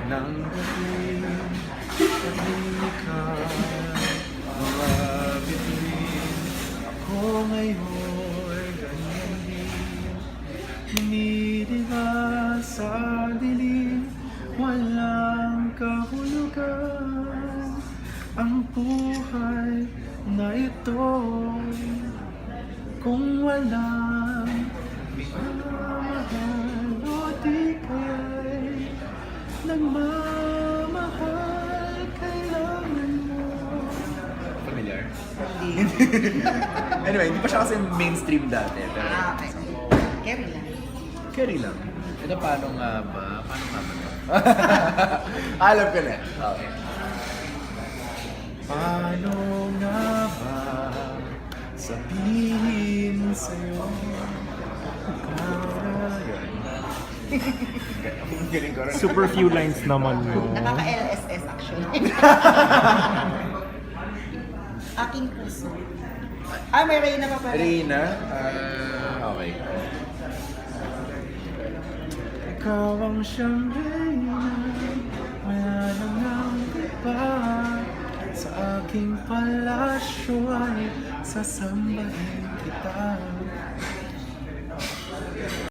ng gabi, tahimik ka, mga bituin. Ako ngayon, ganyan din, humidiba sa dilim, walang kahulugan. Ang buhay na ito, kung walang minamahal o di kaya'y nagmamahal, kailangan mo. Familiar? Anyway, hindi pa siya kasi mainstream dati. Pero, Okay. Carry lang. carry lang. Ito paano nga ba? Paano nga ba? Alam ko na. Okay. Paano nga ba sabihin sa'yo? Galing ko rin. Super few lines naman mo. Nakaka-LSS actually. Aking puso. May Reyna pa pala. Reyna? Okay. Ikaw ang siyang Reyna, wala nang ang iba. Sa aking palasyo ay sasambahin kita.